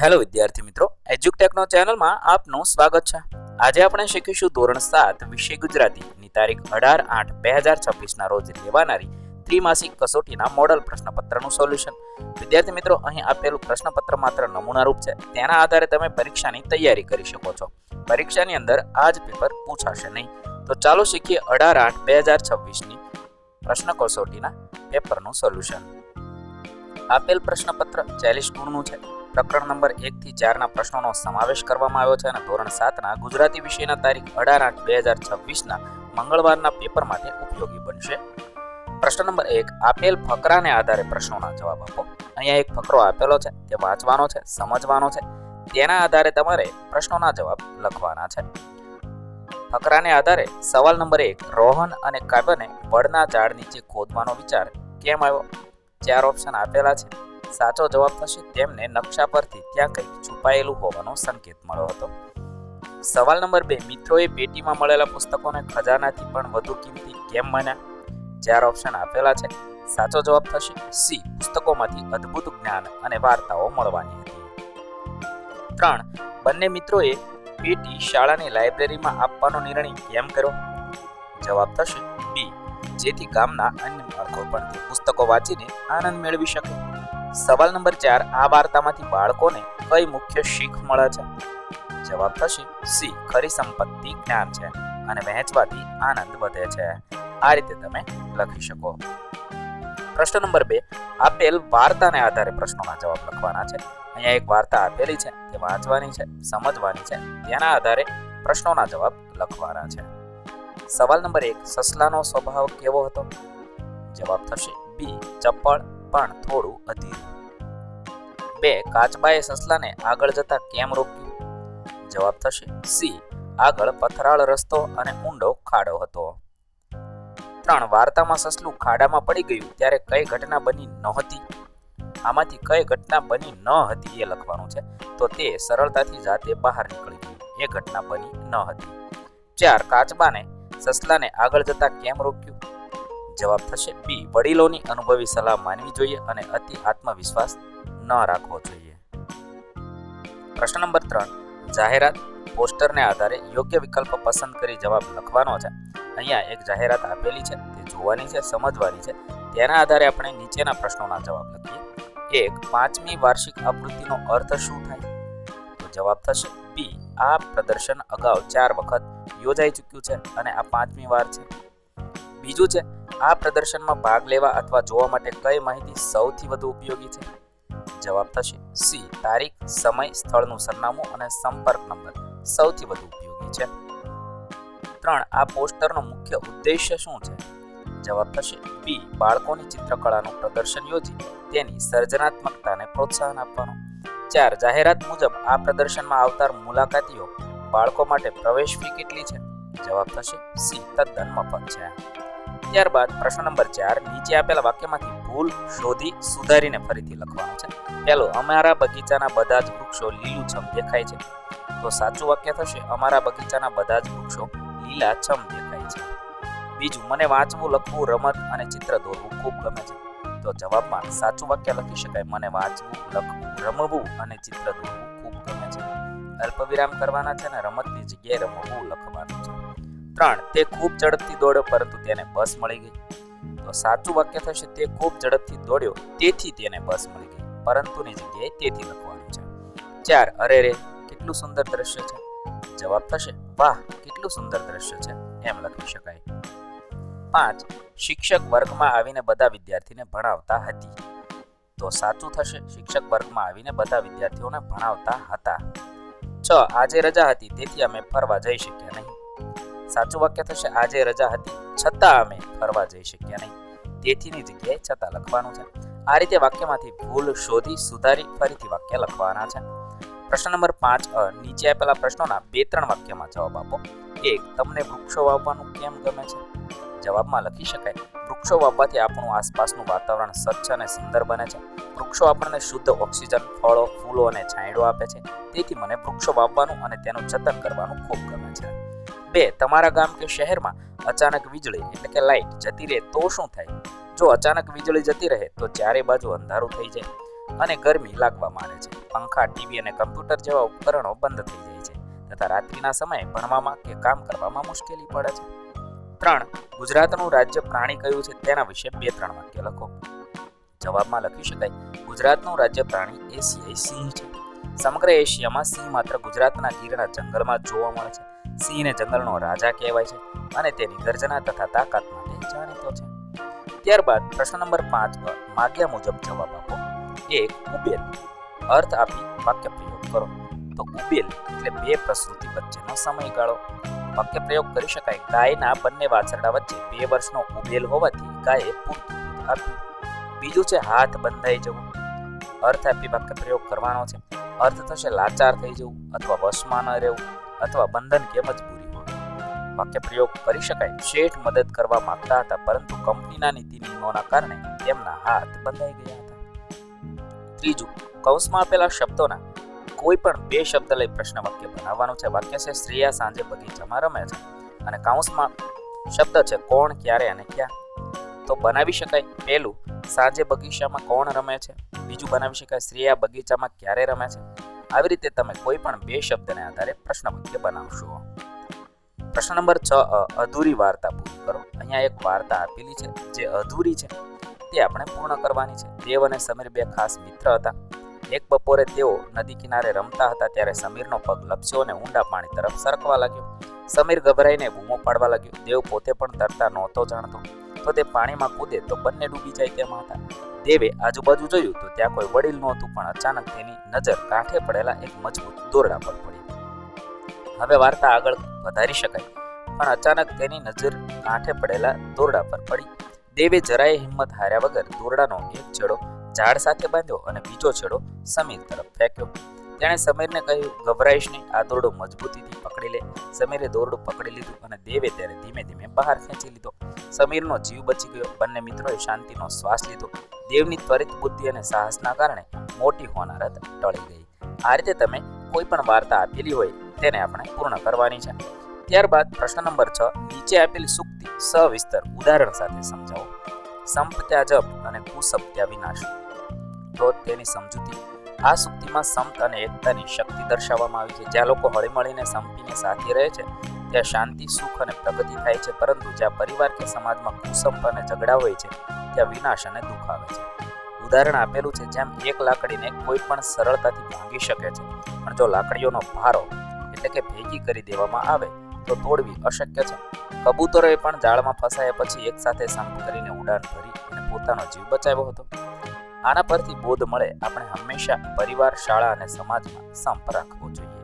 Hello વિદ્યાર્થી મિત્રો, એજ્યુકટેકનો ચેનલમાં આપનું સ્વાગત છે. આજે આપણે શીખીશું ધોરણ 7 વિષય ગુજરાતીની તારીખ 18/8/2026 રોજ લેવાનારી ત્રિમાસિક કસોટીના મોડલ પ્રશ્નપત્રનું સોલ્યુશન. વિદ્યાર્થી મિત્રો, અહીં આપેલું પ્રશ્નપત્ર માત્ર નમૂનારૂપ છે. તેના આધારે તમે પરીક્ષાની તૈયારી કરી શકો છો. પરીક્ષાની અંદર આ જ પેપર પૂછાશે નહીં. તો ચાલો શીખીએ 18/8/2026ની પ્રશ્ન કસોટીના પેપરનું સોલ્યુશન. આપેલ પ્રશ્નપત્ર 40 ગુણનું છે. પ્રકરણ નંબર 1 થી 4 ના પ્રશ્નોનો સમાવેશ કરવામાં આવ્યો છે અને ધોરણ 7 ના ગુજરાતી વિષયના તારીખ 18/8/2026 મંગળવારના પેપર માટે ઉપયોગી બનશે. પ્રશ્ન નંબર 1, આપેલ ફકરાને આધારે પ્રશ્નોના જવાબ આપો. અહીંયા એક ફકરો આપેલો છે, તે વાંચવાનો છે, સમજવાનો છે. તેના આધારે તમારે પ્રશ્નોના જવાબ લખવાના છે. ફકરાને આધારે સવાલ નંબર 1, રોહન અને કાવ્યને વડના ઝાડ નીચે ખોદવાનો વિચાર કેમ આવ્યો? 4 ઓપ્શન આપેલા છે. સાચો જવાબ થશે તેમને નકશા પરથી ત્યાં કંઈક છુપાયેલું હોવાનો સંકેત મળ્યો હતો. સવાલ નંબર 2, મિત્રોએ પેટીમાં મળેલા પુસ્તકોને ખજાનાથી પણ વધુ કિંમતી કેમ માન્યા? 4 ઓપ્શન આપેલા છે. સાચો જવાબ થશે સી, પુસ્તકોમાંથી અદ્ભુત જ્ઞાન અને વાર્તાઓ મળવાની હતી. 3, બંને મિત્રોએ પેટી શાળાની લાઇબ્રેરીમાં આપવાનો નિર્ણય કેમ કર્યો? જવાબ થશે બી, જેથી ગામના અન્ય બાળકો પણ તે પુસ્તકો વાંચીને આનંદ મેળવી શકે. સવાલ નંબર 4, આ વાર્તામાંથી બાળકોને કઈ મુખ્ય શીખ મળે છે? જવાબ થશે સી, ખરી સંપત્તિ જ્ઞાન છે અને વહેંચવાથી આનંદ વધે છે. આ રીતે તમે લખી શકો. પ્રશ્ન નંબર 2, આપેલ વાર્તાને આધારે પ્રશ્નોના જવાબ લખવાના છે. અહીંયા એક વાર્તા આપેલી છે, તે વાંચવાની છે, સમજવાની છે. તેના આધારે પ્રશ્નોના જવાબ લખવાના છે. સવાલ નંબર 1, સસલાનો સ્વભાવ કેવો હતો? જવાબ થશે બી, ચપળ પણ થોડું અધીરું. 2, કાચબાએ સસલાને આગળ જતા કેમ રોક્યું? જવાબ થશે સી, આગળ પથરાળ રસ્તો અને ઊંડો ખાડો હતો. 3, વાર્તામાં સસલું ખાડામાં પડી ગયું ત્યારે કઈ ઘટના બની નહોતી? આમાંથી કઈ ઘટના બની ન હતી એ લખવાનું છે. તો તે સરળતાથી જાતે બહાર નીકળી ગયું, એ ઘટના બની ન હતી. 4, કાચબાને સસલાને આગળ જતા કેમ રોક્યું? જવાબ થશે બી, વડીલોની અનુભવી સલાહ માનવી જોઈએ અને અતિ આત્મવિશ્વાસ ન રાખવો જોઈએ. પ્રશ્ન નંબર 3, જાહેરાત પોસ્ટરને આધારે યોગ્ય વિકલ્પ પસંદ કરી જવાબ લખવાનો છે. અહીંયા એક જાહેરાત આપેલી છે, તે જોવાની છે, સમજવાની છે. તેના આધારે આપણે નીચેના પ્રશ્નોના જવાબ લખીએ. 1, 5મી વાર્ષિક આવૃત્તિનો અર્થ શું થાય? તો જવાબ થશે બી, આ પ્રદર્શન અગાઉ 4 વખત યોજાઈ ચૂક્યું છે અને આ 5મી વાર છે. બીજું છે, આ પ્રદર્શનમાં ભાગ લેવા અથવા જોવા માટે કઈ માહિતી સૌથી વધુ ઉપયોગી છે? જવાબ થશે સી, તારીખ, સમય, સ્થળનું સરનામું અને સંપર્ક નંબર સૌથી વધુ ઉપયોગી છે. 3, આ પોસ્ટરનો મુખ્ય ઉદ્દેશ્ય શું છે? જવાબ થશે બી, બાળકોની ચિત્રકળાનું પ્રદર્શન યોજી તેની સર્જનાત્મકતાને પ્રોત્સાહન આપવાનું. 4, જાહેરાત મુજબ આ પ્રદર્શનમાં આવનાર મુલાકાતીઓ બાળકો માટે પ્રવેશ ફી કેટલી છે? જવાબ થશે સી, તદ્દન મફત છે. ત્યારબાદ પ્રશ્ન નંબર 4, નીચે આપેલા વાક્યમાંથી ભૂલ શોધી સુધારીને ફરીથી લખવાનું છે. પહેલું, અમારા બગીચાના બધા જ વૃક્ષો લીલુંછમ દેખાય છે. તો સાચું વાક્ય થશે અમારા બગીચાના બધા જ વૃક્ષો લીલાછમ દેખાય છે. બીજું, મને વાંચવું, લખવું, રમત અને ચિત્ર દોરવું ખૂબ ગમે છે. તો જવાબમાં સાચું વાક્ય લખી શકાય, મને વાંચવું, લખવું, રમવું અને ચિત્ર દોરવું ખૂબ ગમે છે. અલ્પવિરામ કરવાના છે અને રમતની જગ્યાએ રમવું લખવાનું છે. 3, તે ખૂબ ઝડપથી દોડ્યો પરંતુ તેને બસ મળી ગઈ. તો સાચું વાક્ય થશે તે ખૂબ ઝડપથી દોડ્યો તેથી તેને બસ મળી ગઈ, પરંતુની જગ્યાએ તેથી લખવાનું છે. 4, અરે રે કેટલું સુંદર દ્રશ્ય છે. જવાબ થશે વાહ કેટલું સુંદર દ્રશ્ય છે, એમ લખી શકાય. 5, શિક્ષક વર્ગમાં આવીને બધા વિદ્યાર્થીને ભણાવતા હતી. તો સાચું થશે શિક્ષક વર્ગમાં આવીને બધા વિદ્યાર્થીઓને ભણાવતા હતા. 6, આજે રજા હતી તેથી અમે ફરવા જઈ શક્યા નહીં. સાચું વાક્ય થશે આજે રજા હતી છતાં અમે ફરવા જઈ શક્યા નહીં. તેથીની જગ્યાએ છતાં લખવાનું છે. આ રીતે વાક્યમાંથી ભૂલ શોધી સુધારી ફરીથી વાક્ય લખવાના છે. પ્રશ્ન નંબર 5, નીચે આપેલા પ્રશ્નોના 2-3 વાક્યમાં જવાબ આપો. 1, તમને વૃક્ષો વાવવાનું કેમ ગમે છે? જવાબમાં લખી શકાય, વૃક્ષો વાવવાથી આપણું આસપાસનું વાતાવરણ સ્વચ્છ અને સુંદર બને છે. વૃક્ષો આપણને શુદ્ધ ઓક્સિજન, ફળો, ફૂલો અને છાંયડો આપે છે. તેથી મને વૃક્ષો વાવવાનું અને તેનું જતન કરવાનું ખૂબ ગમે છે. 2, તમારા ગામ કે શહેરમાં અચાનક વીજળી એટલે કે લાઇટ જતી રહે તો શું થાય? જો અચાનક વીજળી જતી રહે તો ચારે બાજુ અંધારું થઈ જાય અને ગરમી લાગવા માંડે છે. પંખા, ટીવી અને કમ્પ્યુટર જેવા ઉપકરણો બંધ થઈ જાય છે તથા રાત્રિના સમયે ભણવામાં કે કામ કરવામાં મુશ્કેલી પડે છે. 3. ગુજરાતનું રાજ્ય પ્રાણી કયું છે તેના વિશે 2-3 વાક્ય લખો. જવાબમાં લખી શકાય, ગુજરાતનું રાજ્ય પ્રાણી એશિયાઈ સિંહ છે. સમગ્ર એશિયામાં સિંહ માત્ર ગુજરાતના ગીરના જંગલમાં જોવા મળે છે. સિંહને જંગલનો રાજા કહેવાય છે અને તેની ગર્જના તથા તાકાત માટે જાણીતો છે. ત્યારબાદ પ્રશ્ન નંબર 5 પર માગ્યા મુજબ જવાબ આપો. 1. ઉબેલ. અર્થ આપી વાક્ય પ્રયોગ કરો. તો ઉબેલ એટલે 2 પ્રસૂતિ વચ્ચેનો સમયગાળો. વાક્ય પ્રયોગ કરી શકાય, ગાયના બંને વાછરડા વચ્ચે 2 વર્ષનો ઉબેલ હોવાથી ગાયે પૂરતું દૂધ આપ્યું. બીજું છે હાથ બંધાઈ જવું. અર્થ આપી વાક્ય પ્રયોગ કરવાનો છે. અર્થ થશે લાચાર થઈ જવું અથવા વશમાં ન રહેવું અથવા બંધન કે મજબૂરી હોવી. વાક્ય પ્રયોગ કરી શકાય, શેઠ મદદ કરવા માંગતા હતા પરંતુ કંપનીના નીતિ નિયમોના કારણે તેમના હાથ બંધાઈ ગયા હતા. ત્રીજું, કૌંસમાં આપેલા શબ્દોના કોઈ પણ 2 શબ્દ લઈ પ્રશ્ન વાક્ય બનાવવાનું છે. વાક્ય છે શ્રેયા સાંજે બગીચામાં રમે છે અને કૌંસમાં શબ્દ છે કોણ, ક્યારે અને ક્યાં. તો બનાવી શકાય, પહેલું સાંજે બગીચામાં કોણ રમે છે, બીજું બનાવી શકાય શ્રેયા બગીચામાં ક્યારે રમે છે. આવી રીતે તમે કોઈ પણ 2 શબ્દને આધારે પ્રશ્ન વાક્ય બનાવશો. પ્રશ્ન નંબર 6, અધૂરી વાર્તા પૂરી કરો. અહીંયા એક વાર્તા આપેલી છે જે અધૂરી છે તે આપણે પૂર્ણ કરવાની છે. દેવ અને સમીર 2 ખાસ મિત્ર હતા. એક બપોરે તેઓ નદી કિનારે રમતા હતા ત્યારે સમીરનો પગ લપસ્યો અને ઊંડા પાણી તરફ સરકવા લાગ્યો. સમીર ગભરાઈને બૂમો પાડવા લાગ્યો. દેવ પોતે પણ તરતા નહોતો જાણતો, તો તે પાણીમાં કૂદે તો બંને ડૂબી જાય તેમ હતા. દેવે આજુબાજુ જોયું તો ત્યાં કોઈ વડીલ નહોતું, પણ અચાનક તેની નજર કાંઠે પડેલા એક મજબૂત દોરડા પર પડી. હવે વાર્તા આગળ વધારી શકાય, પણ અચાનક તેની નજર કાંઠે પડેલા દોરડા પર પડી. દેવે જરાય હિંમત હાર્યા વગર દોરડાનો એક છેડો ઝાડ સાથે બાંધ્યો અને બીજો છેડો સમીર તરફ ફેંક્યો. તેણે સમીરને કહ્યું, ગભરાઈશ નહીં, આ દોરડો મજબૂતીથી પકડી લે. સમીરે દોરડું પકડી લીધું અને દેવે તેને ધીમે ધીમે બહાર ખેંચી લીધો. સમીરનો જીવ બચી ગયો. બંને મિત્રોએ શાંતિનો શ્વાસ લીધો. દેવની ત્વરિત બુદ્ધિ અને સાહસના કારણે મોટી હોનારત ટળી ગઈ. આ રીતે તમે કોઈ પણ વાર્તા આપેલી હોય તેને આપણે પૂર્ણ કરવાની છે. ત્યારબાદ પ્રશ્ન નંબર 6, નીચે આપેલી સૂક્તિ સવિસ્તર ઉદાહરણ સાથે સમજાવો. સંપ ત્યાં જપ અને કુસપ ત્યાં વિનાશ. તો તેની સમજૂતી, આ સૂક્તિમાં સંપ અને એકતાની શક્તિ દર્શાવવામાં આવી છે. જ્યાં લોકો હળીમળીને સંપીને સાથે રહે છે ત્યાં શાંતિ, સુખ અને પ્રગતિ થાય છે, પરંતુ જ્યાં પરિવાર કે સમાજમાં કુસંપ અને ઝઘડા હોય છે ત્યાં વિનાશ અને દુઃખ આવે છે. ઉદાહરણ આપેલું છે, જેમ એક લાકડીને કોઈ પણ સરળતાથી ભાંગી શકે છે, પણ જો લાકડીઓનો ભારો એટલે કે ભેગી કરી દેવામાં આવે તો તોડવી અશક્ય છે. કબૂતરોએ પણ જાળમાં ફસાયા પછી એક સાથે સંપ કરીને ઉડાન ભરી અને પોતાનો જીવ બચાવ્યો હતો. આના પરથી બોધ મળે, આપણે હંમેશા પરિવાર, શાળા અને સમાજમાં સંપ રાખવો જોઈએ.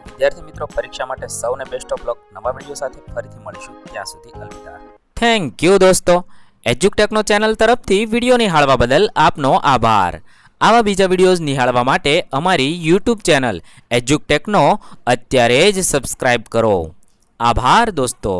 વિદ્યાર્થી મિત્રો, પરીક્ષા માટે સૌને બેસ્ટ ઓફ લક. નવા વિડીયો સાથે ફરીથી મળીશું. ત્યાં સુધી અલવિદા. થેન્ક યુ દોસ્તો. એજ્યુકટેકનો ચેનલ તરફથી વિડીયો નિહાળવા બદલ આપનો આભાર. આવા બીજા વિડીયોઝ નિહાળવા માટે અમારી યુટ્યુબ ચેનલ એજ્યુકટેકનો અત્યારે જ સબસ્ક્રાઇબ કરો. આભાર દોસ્તો.